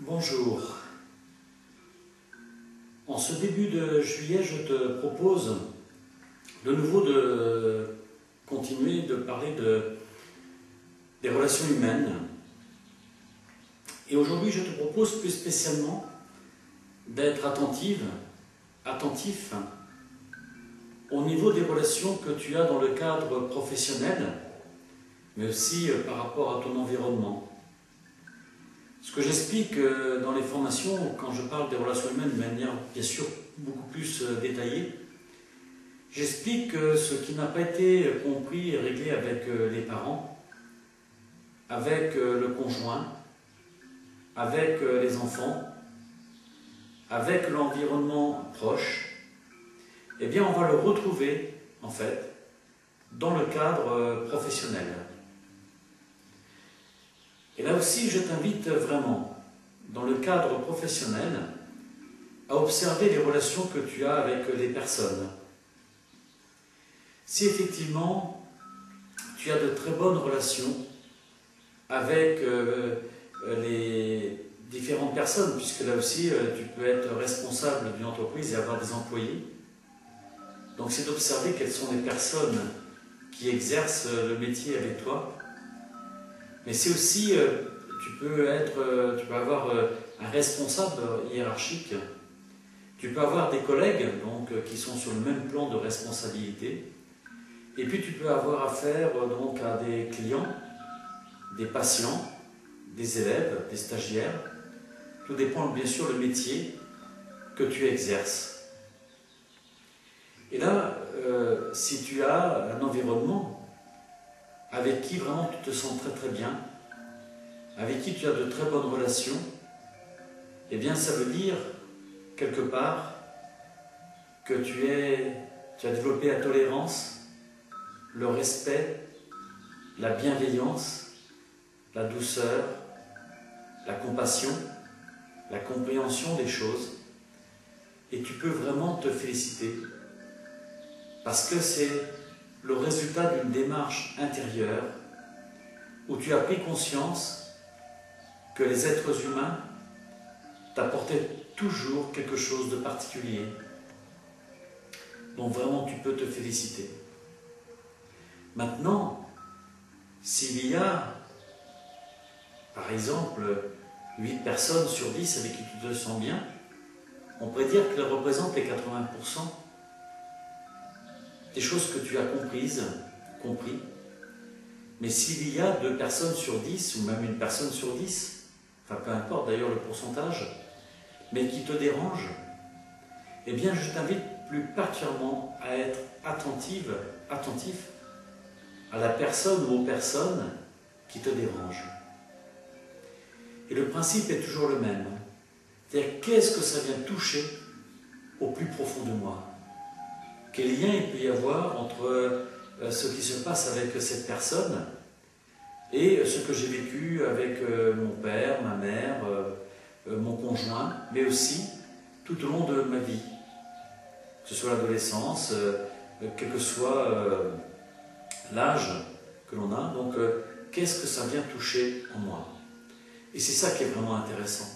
Bonjour. En ce début de juillet, je te propose de nouveau de continuer de parler des relations humaines. Et aujourd'hui, je te propose plus spécialement d'être attentif au niveau des relations que tu as dans le cadre professionnel, mais aussi par rapport à ton environnement. Ce que j'explique dans les formations, quand je parle des relations humaines de manière bien sûr beaucoup plus détaillée, j'explique ce qui n'a pas été compris et réglé avec les parents, avec le conjoint, avec les enfants, avec l'environnement proche, eh bien on va le retrouver en fait dans le cadre professionnel. Et là aussi, je t'invite vraiment, dans le cadre professionnel, à observer les relations que tu as avec les personnes. Si effectivement, tu as de très bonnes relations avec les différentes personnes, puisque là aussi, tu peux être responsable d'une entreprise et avoir des employés. Donc c'est d'observer quelles sont les personnes qui exercent le métier avec toi. Mais c'est aussi, tu peux avoir un responsable hiérarchique, tu peux avoir des collègues donc, qui sont sur le même plan de responsabilité, et puis tu peux avoir affaire donc, à des clients, des patients, des élèves, des stagiaires. Tout dépend bien sûr du métier que tu exerces. Et là, si tu as un environnement avec qui vraiment tu te sens très très bien, avec qui tu as de très bonnes relations, eh bien ça veut dire quelque part que tu as développé la tolérance, le respect, la bienveillance, la douceur, la compassion, la compréhension des choses, et tu peux vraiment te féliciter parce que c'est le résultat d'une démarche intérieure où tu as pris conscience que les êtres humains t'apportaient toujours quelque chose de particulier. Donc vraiment, tu peux te féliciter. Maintenant, s'il y a, par exemple, 8 personnes sur 10 avec qui tu te sens bien, on pourrait dire qu'elles représentent les 80% des choses que tu as compris. Mais s'il y a 2 personnes sur 10, ou même une personne sur 10, enfin peu importe d'ailleurs le pourcentage, mais qui te dérange, eh bien je t'invite plus particulièrement à être attentif à la personne ou aux personnes qui te dérangent. Et le principe est toujours le même. C'est-à-dire, qu'est-ce que ça vient toucher au plus profond de moi? Quel lien il peut y avoir entre ce qui se passe avec cette personne et ce que j'ai vécu avec mon père, ma mère, mon conjoint, mais aussi tout au long de ma vie, que ce soit l'adolescence, quel que soit l'âge que l'on a. Donc, qu'est-ce que ça vient toucher en moi? Et c'est ça qui est vraiment intéressant.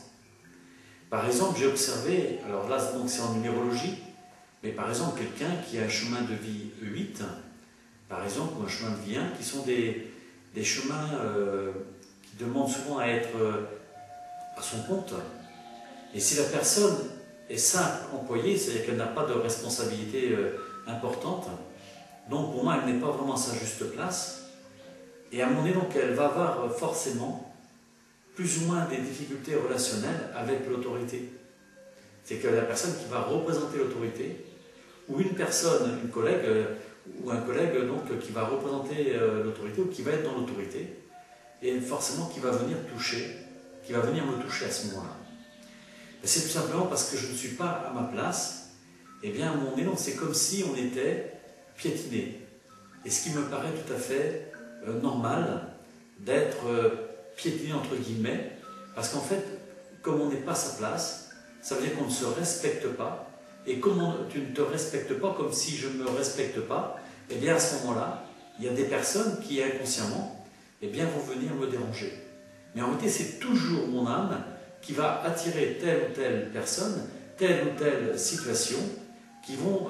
Par exemple, j'ai observé, alors là c'est en numérologie, mais par exemple quelqu'un qui a un chemin de vie 8, par exemple, ou un chemin de vie 1, qui sont des chemins qui demandent souvent à être à son compte. Et si la personne est simple employée, c'est-à-dire qu'elle n'a pas de responsabilité importante, donc pour moi elle n'est pas vraiment à sa juste place, et à un moment donné donc elle va avoir forcément plus ou moins des difficultés relationnelles avec l'autorité. C'est que la personne qui va représenter l'autorité, ou une personne, une collègue, ou un collègue donc, qui va représenter l'autorité, ou qui va être dans l'autorité, et forcément qui va venir me toucher à ce moment-là. C'est tout simplement parce que je ne suis pas à ma place, et bien à un moment donné, c'est comme si on était piétiné. Et ce qui me paraît tout à fait normal d'être piétiné entre guillemets, parce qu'en fait, comme on n'est pas à sa place, ça veut dire qu'on ne se respecte pas, et comme tu ne te respectes pas, comme si je ne me respecte pas, et bien à ce moment-là, il y a des personnes qui inconsciemment vont venir me déranger. Mais en réalité, c'est toujours mon âme qui va attirer telle ou telle personne, telle ou telle situation, qui vont,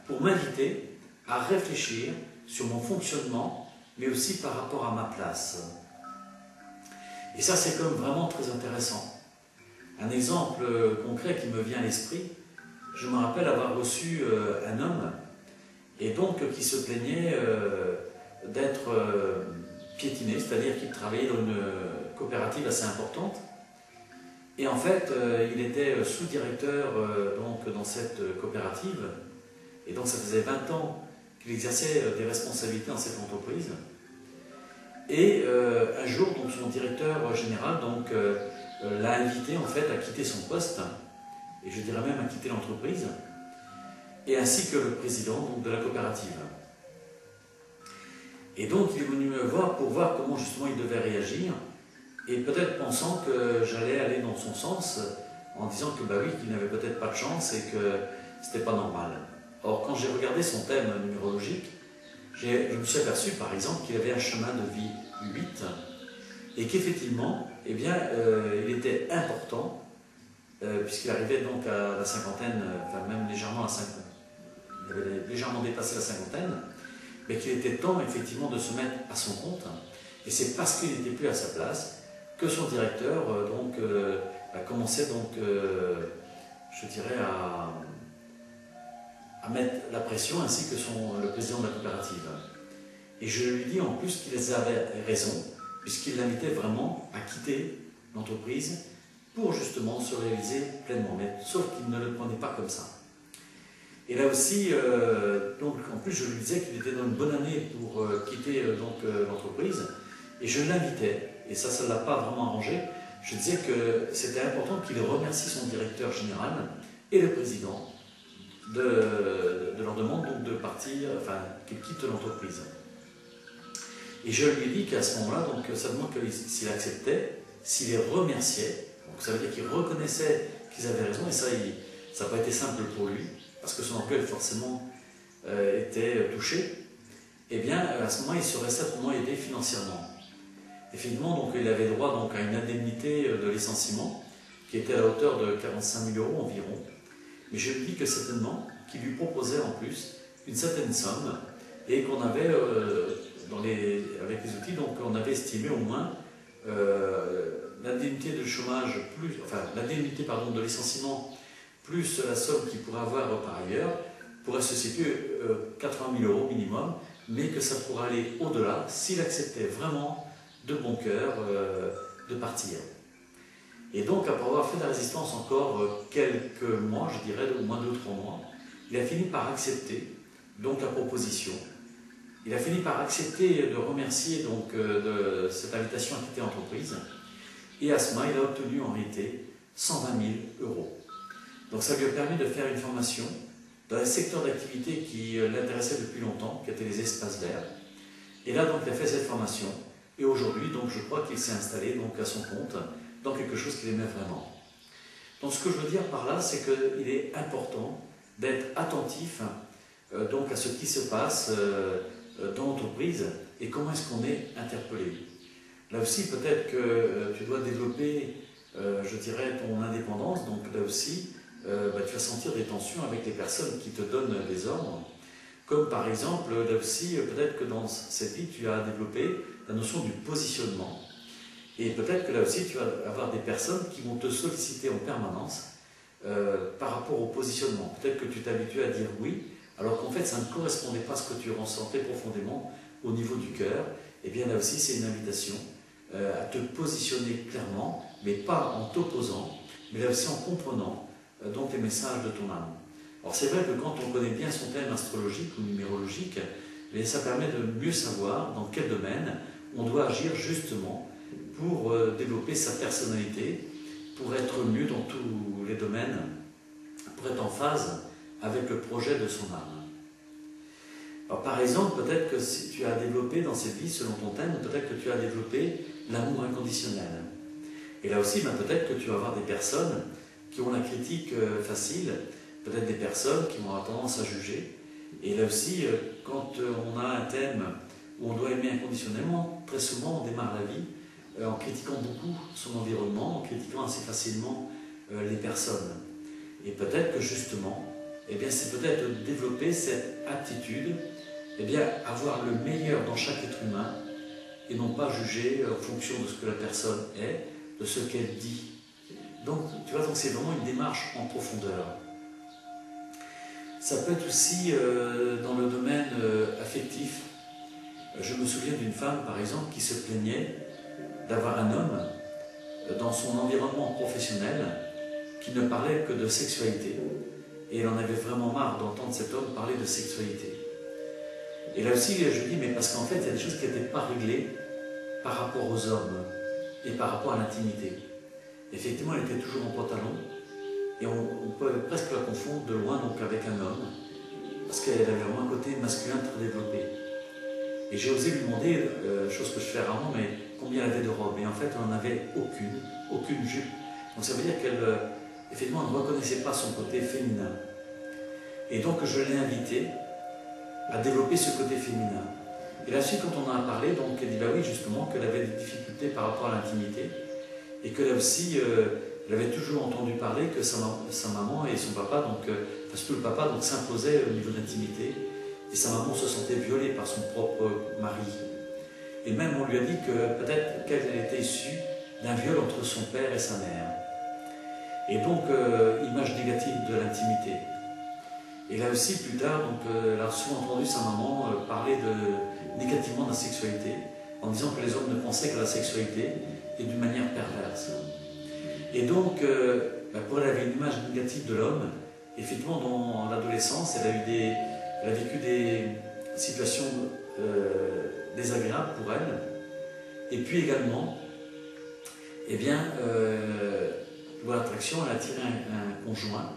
pour m'inviter à réfléchir sur mon fonctionnement, mais aussi par rapport à ma place. Et ça, c'est comme vraiment très intéressant. Un exemple concret qui me vient à l'esprit, je me rappelle avoir reçu un homme, et donc qui se plaignait d'être piétiné, c'est-à-dire qu'il travaillait dans une coopérative assez importante. Et en fait, il était sous-directeur dans cette coopérative, et donc ça faisait 20 ans qu'il exerçait des responsabilités dans cette entreprise. Et un jour, donc, son directeur général l'a invité en fait à quitter son poste, et je dirais même à quitter l'entreprise, et ainsi que le président donc, de la coopérative. Et donc il est venu me voir pour voir comment justement il devait réagir, et peut-être pensant que j'allais aller dans son sens, en disant que bah oui, qu'il n'avait peut-être pas de chance et que c'était pas normal. Or, quand j'ai regardé son thème numérologique, je me suis aperçu par exemple qu'il avait un chemin de vie 8, et qu'effectivement, eh bien, il était important, puisqu'il arrivait donc à la cinquantaine, enfin même légèrement à la cinquantaine, il avait légèrement dépassé la cinquantaine, mais qu'il était temps effectivement de se mettre à son compte. Et c'est parce qu'il n'était plus à sa place que son directeur a commencé je dirais à mettre la pression, ainsi que le président de la coopérative. Et je lui dis en plus qu'il avait raison, puisqu'il l'invitait vraiment à quitter l'entreprise pour justement se réaliser pleinement, mais sauf qu'il ne le prenait pas comme ça. Et là aussi, en plus je lui disais qu'il était dans une bonne année pour quitter l'entreprise, et je l'invitais, et ça ne l'a pas vraiment arrangé, je disais que c'était important qu'il remercie son directeur général et le président de leur demande donc, de partir, enfin qu'il quitte l'entreprise. Et je lui ai dit qu'à ce moment-là, ça demande s'il acceptait, s'il les remerciait, donc ça veut dire qu'il reconnaissait qu'ils avaient raison, et ça n'a pas été simple pour lui, parce que son orgueil forcément était touché, et bien à ce moment il serait certainement aidé financièrement. Et finalement, donc, il avait droit donc, à une indemnité de licenciement qui était à la hauteur de 45 000 € environ. Mais je lui dis que certainement qu'il lui proposait en plus une certaine somme, et qu'on avait, avec les outils, donc on avait estimé au moins l'indemnité de chômage, l'indemnité de licenciement, plus la somme qu'il pourrait avoir par ailleurs, pourrait se situer 80 000 € minimum, mais que ça pourrait aller au-delà s'il acceptait vraiment de bon cœur de partir. Et donc, après avoir fait de la résistance encore quelques mois, je dirais au moins 2 ou 3 mois, il a fini par accepter donc la proposition. Il a fini par accepter de remercier de cette invitation à quitter l'entreprise. Et à ce moment, il a obtenu en réalité 120 000 €. Donc ça lui a permis de faire une formation dans un secteur d'activité qui l'intéressait depuis longtemps, qui était les espaces verts. Et là, donc, il a fait cette formation. Et aujourd'hui, donc, je crois qu'il s'est installé donc, à son compte dans quelque chose qu'il aimait vraiment. Donc, ce que je veux dire par là, c'est qu'il est important d'être attentif donc, à ce qui se passe dans l'entreprise et comment est-ce qu'on est interpellé. Là aussi, peut-être que tu dois développer, je dirais, ton indépendance. Donc, là aussi, tu vas sentir des tensions avec les personnes qui te donnent des ordres. Comme par exemple, là aussi, peut-être que dans cette vie, tu as développé la notion du positionnement. Et peut-être que là aussi, tu vas avoir des personnes qui vont te solliciter en permanence par rapport au positionnement. Peut-être que tu t'habitues à dire oui, alors qu'en fait, ça ne correspondait pas à ce que tu ressentais profondément au niveau du cœur. Et bien là aussi, c'est une invitation à te positionner clairement, mais pas en t'opposant, mais là aussi en comprenant donc les messages de ton âme. Alors c'est vrai que quand on connaît bien son thème astrologique ou numérologique, ça permet de mieux savoir dans quel domaine on doit agir justement pour développer sa personnalité, pour être mieux dans tous les domaines, pour être en phase avec le projet de son âme. Alors, par exemple, peut-être que si tu as développé dans cette vie, selon ton thème, peut-être que tu as développé l'amour inconditionnel. Et là aussi, peut-être que tu vas avoir des personnes qui ont la critique facile, peut-être des personnes qui vont avoir tendance à juger. Et là aussi, quand on a un thème où on doit aimer inconditionnellement, très souvent on démarre la vie en critiquant beaucoup son environnement, en critiquant assez facilement les personnes. Et peut-être que justement, eh bien, c'est peut-être développer cette aptitude, eh bien, avoir le meilleur dans chaque être humain et non pas juger en fonction de ce que la personne est, de ce qu'elle dit. Donc, tu vois, donc c'est vraiment une démarche en profondeur. Ça peut être aussi dans le domaine affectif. Je me souviens d'une femme, par exemple, qui se plaignait d'avoir un homme dans son environnement professionnel qui ne parlait que de sexualité. Et elle en avait vraiment marre d'entendre cet homme parler de sexualité. Et là aussi, je dis, mais parce qu'en fait, il y a des choses qui n'étaient pas réglées par rapport aux hommes et par rapport à l'intimité. Effectivement, elle était toujours en pantalon, et on peut presque la confondre de loin donc avec un homme, parce qu'elle avait vraiment un côté masculin très développé. Et j'ai osé lui demander, chose que je fais rarement, mais combien elle avait de robes. Et en fait, elle n'en avait aucune jupe. Donc ça veut dire qu'elle, effectivement, ne reconnaissait pas son côté féminin. Et donc je l'ai invitée à développer ce côté féminin. Et là-dessus, quand on en a parlé, donc elle dit, bah oui, justement, qu'elle avait des difficultés par rapport à l'intimité, et que là aussi, elle avait toujours entendu parler que sa maman et son papa, donc, enfin surtout le papa, donc s'imposaient au niveau d'intimité, et sa maman se sentait violée par son propre mari. Et même on lui a dit que peut-être qu'elle était issue d'un viol entre son père et sa mère. Et donc, image négative de l'intimité. Et là aussi, plus tard, donc, elle a souvent entendu sa maman parler négativement de la sexualité, en disant que les hommes ne pensaient qu'à la sexualité et d'une manière perverse. Et donc, pour elle, elle avait une image négative de l'homme. Effectivement, dans l'adolescence, elle a vécu des situations désagréables pour elle. Et puis également, eh bien, pour l'attraction, elle a attiré un conjoint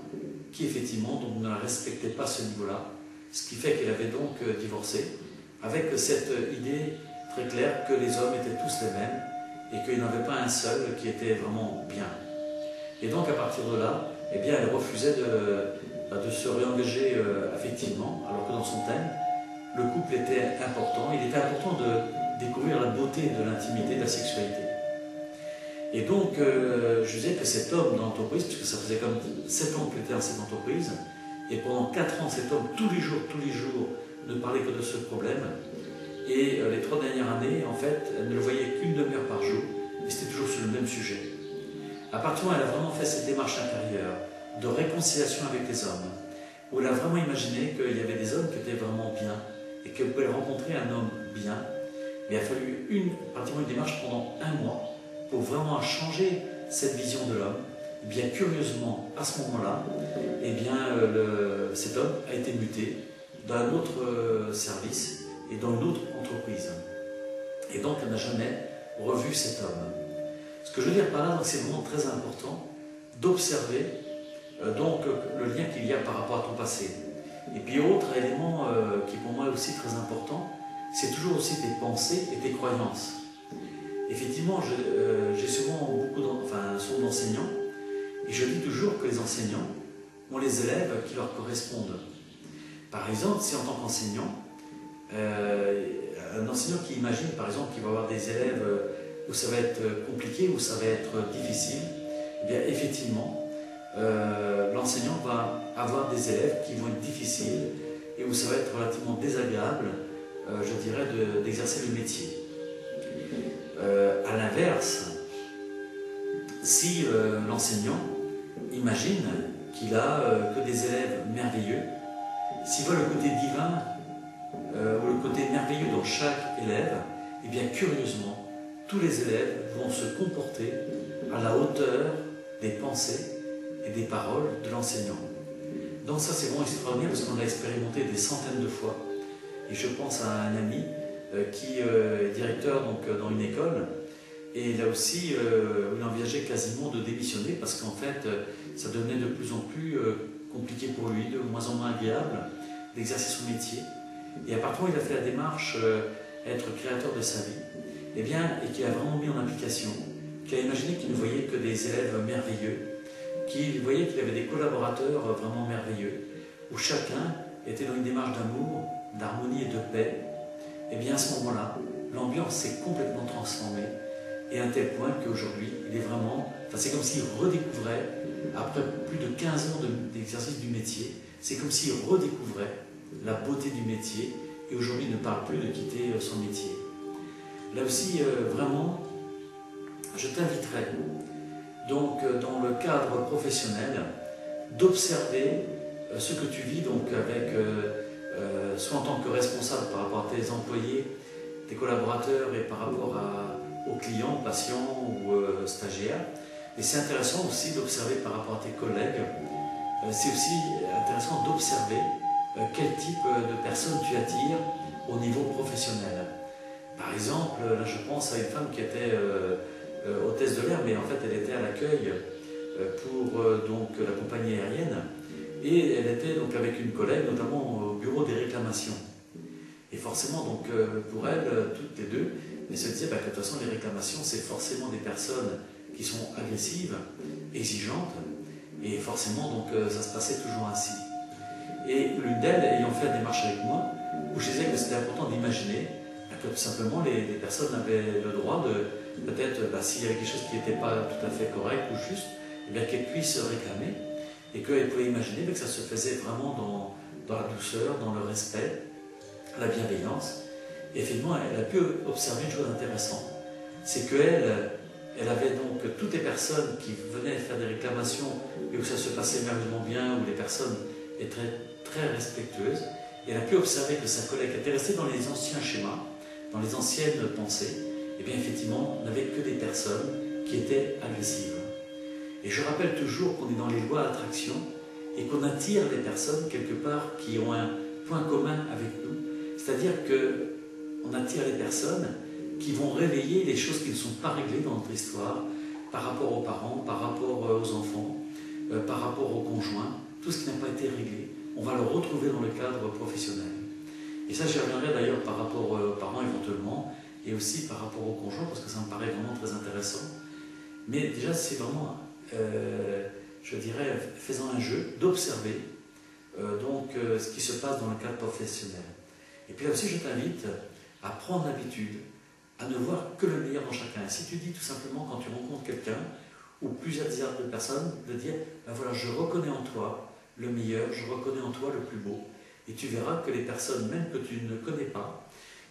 qui, effectivement, donc, ne la respectait pas à ce niveau-là, ce qui fait qu'elle avait donc divorcé, avec cette idée très claire que les hommes étaient tous les mêmes et qu'il n'y en avait pas un seul qui était vraiment bien. Et donc, à partir de là, eh bien, elle refusait de se réengager affectivement, alors que dans son thème, le couple était important. Il était important de découvrir la beauté de l'intimité, de la sexualité. Et donc, je disais que cet homme dans l'entreprise, puisque ça faisait comme 7 ans qu'il était dans cette entreprise, et pendant 4 ans, cet homme, tous les jours, ne parlait que de ce problème. Et les 3 dernières années, en fait, elle ne le voyait qu'une demi-heure par jour, et c'était toujours sur le même sujet. À partir du moment où elle a vraiment fait cette démarche intérieure de réconciliation avec les hommes, où elle a vraiment imaginé qu'il y avait des hommes qui étaient vraiment bien, et qu'elle pouvait rencontrer un homme bien, mais il a fallu pratiquement une démarche pendant 1 mois, pour vraiment changer cette vision de l'homme. Et bien curieusement, à ce moment-là, eh bien, cet homme a été muté dans un autre service et dans une autre entreprise. Et donc, elle n'a jamais revu cet homme. Ce que je veux dire par là, c'est vraiment très important d'observer donc le lien qu'il y a par rapport à ton passé. Et puis, autre élément qui pour moi est aussi très important, c'est toujours aussi tes pensées et tes croyances. Effectivement, j'ai souvent souvent d'enseignants, et je dis toujours que les enseignants ont les élèves qui leur correspondent. Par exemple, si en tant qu'enseignant, un enseignant qui imagine, par exemple, qu'il va avoir des élèves où ça va être compliqué, où ça va être difficile, eh bien, effectivement, l'enseignant va avoir des élèves qui vont être difficiles et où ça va être relativement désagréable, je dirais, d'exercer le métier. À l'inverse, si l'enseignant imagine qu'il a que des élèves merveilleux, s'il voit le côté divin ou le côté merveilleux dans chaque élève, eh bien curieusement, tous les élèves vont se comporter à la hauteur des pensées et des paroles de l'enseignant. Donc ça c'est vraiment extraordinaire parce qu'on l'a expérimenté des centaines de fois. Et je pense à un ami qui est directeur donc, dans une école, et là aussi il envisageait quasiment de démissionner parce qu'en fait ça devenait de plus en plus compliqué pour lui, de moins en moins agréable d'exercer son métier. Et à partir du moment où il a fait la démarche être créateur de sa vie, et qu'il a vraiment mis en application, qu'il a imaginé qu'il ne voyait que des élèves merveilleux, qu'il voyait qu'il avait des collaborateurs vraiment merveilleux, où chacun était dans une démarche d'amour, d'harmonie et de paix, et bien à ce moment-là, l'ambiance s'est complètement transformée. Et à un tel point qu'aujourd'hui, il est vraiment... Enfin, c'est comme s'il redécouvrait, après plus de 15 ans d'exercice du métier, c'est comme s'il redécouvrait la beauté du métier et aujourd'hui ne parle plus de quitter son métier. Là aussi, vraiment, je t'inviterai, donc dans le cadre professionnel, d'observer ce que tu vis donc avec, soit en tant que responsable par rapport à tes employés, tes collaborateurs et par rapport aux clients, patients ou stagiaires. Et c'est intéressant aussi d'observer par rapport à tes collègues, c'est aussi intéressant d'observer quel type de personnes tu attires au niveau professionnel. Par exemple, là je pense à une femme qui était hôtesse de l'air, mais en fait elle était à l'accueil pour donc la compagnie aérienne et elle était donc avec une collègue, notamment au bureau des réclamations. Et forcément, donc pour elle, toutes les deux, elles se disaient que de toute façon les réclamations c'est forcément des personnes qui sont agressives, exigeantes, et forcément donc ça se passait toujours ainsi. Et l'une d'elles, ayant fait la démarche avec moi, où je disais que c'était important d'imaginer que tout simplement les personnes avaient le droit de, peut-être, s'il y avait quelque chose qui n'était pas tout à fait correct ou juste, eh bien qu'elles puissent réclamer, et qu'elles pouvaient imaginer que ça se faisait vraiment dans la douceur, dans le respect, la bienveillance. Et effectivement, elle a pu observer une chose intéressante, c'est qu'elle avait donc toutes les personnes qui venaient faire des réclamations et où ça se passait merveilleusement bien, où les personnes étaient très respectueuses, et elle a pu observer que sa collègue était restée dans les anciens schémas, dans les anciennes pensées, et bien effectivement, n'avait que des personnes qui étaient agressives. Et je rappelle toujours qu'on est dans les lois d'attraction et qu'on attire les personnes quelque part qui ont un point commun avec nous, c'est-à-dire qu'on attire les personnes qui vont réveiller les choses qui ne sont pas réglées dans notre histoire, par rapport aux parents, par rapport aux enfants, par rapport aux conjoints, tout ce qui n'a pas été réglé, on va le retrouver dans le cadre professionnel. Et ça, j'y reviendrai d'ailleurs par rapport aux parents éventuellement, et aussi par rapport aux conjoints, parce que ça me paraît vraiment très intéressant. Mais déjà, c'est vraiment, je dirais, faisant un jeu, d'observer ce qui se passe dans le cadre professionnel. Et puis là aussi, je t'invite à prendre l'habitude à ne voir que le meilleur dans chacun. Et si tu dis tout simplement, quand tu rencontres quelqu'un, ou plusieurs dizaines de personnes, de dire, ben voilà, je reconnais en toi le meilleur, je reconnais en toi le plus beau. Et tu verras que les personnes, même que tu ne connais pas,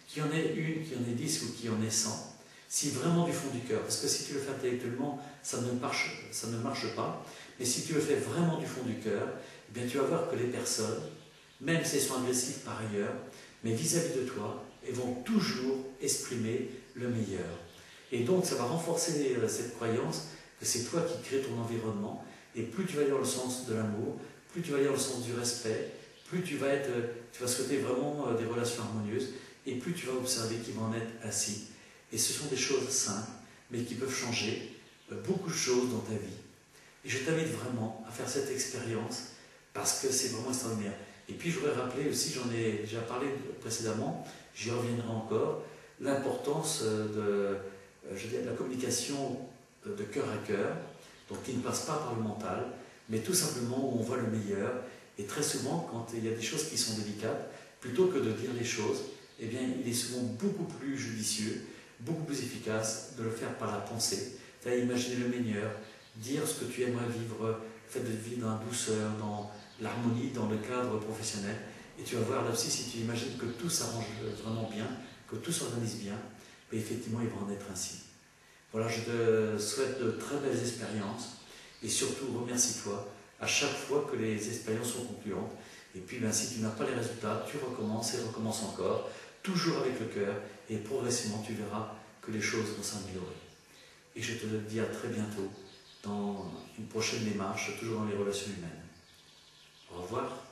qu'il y en ait une, qu'il y en ait 10 ou qu'il y en ait 100, si vraiment du fond du cœur, parce que si tu le fais intellectuellement, ça ne marche pas, mais si tu le fais vraiment du fond du cœur, eh bien tu vas voir que les personnes, même si elles sont agressives par ailleurs, mais vis-à-vis de toi, elles vont toujours exprimer le meilleur. Et donc ça va renforcer cette croyance que c'est toi qui crée ton environnement, et plus tu vas aller dans le sens de l'amour, plus tu vas aller dans le sens du respect, plus tu vas souhaiter vraiment des relations harmonieuses, et plus tu vas observer qu'ils vont en être ainsi. Et ce sont des choses simples, mais qui peuvent changer beaucoup de choses dans ta vie. Et je t'invite vraiment à faire cette expérience, parce que c'est vraiment extraordinaire. Et puis je voudrais rappeler aussi, j'en ai déjà parlé précédemment, j'y reviendrai encore, l'importance de la communication de cœur à cœur, donc qui ne passe pas par le mental, mais tout simplement où on voit le meilleur. Et très souvent, quand il y a des choses qui sont délicates, plutôt que de dire les choses, eh bien, il est souvent beaucoup plus judicieux, beaucoup plus efficace de le faire par la pensée, c'est-à-dire imaginer le meilleur, dire ce que tu aimerais vivre, le fait de vivre dans la douceur, dans l'harmonie, dans le cadre professionnel. Et tu vas voir là aussi, si tu imagines que tout s'arrange vraiment bien, que tout s'organise bien, mais effectivement, il va en être ainsi. Voilà, je te souhaite de très belles expériences et surtout remercie-toi à chaque fois que les expériences sont concluantes. Et puis, si tu n'as pas les résultats, tu recommences et recommences encore, toujours avec le cœur, et progressivement, tu verras que les choses vont s'améliorer. Et je te dis à très bientôt dans une prochaine démarche, toujours dans les relations humaines. Au revoir.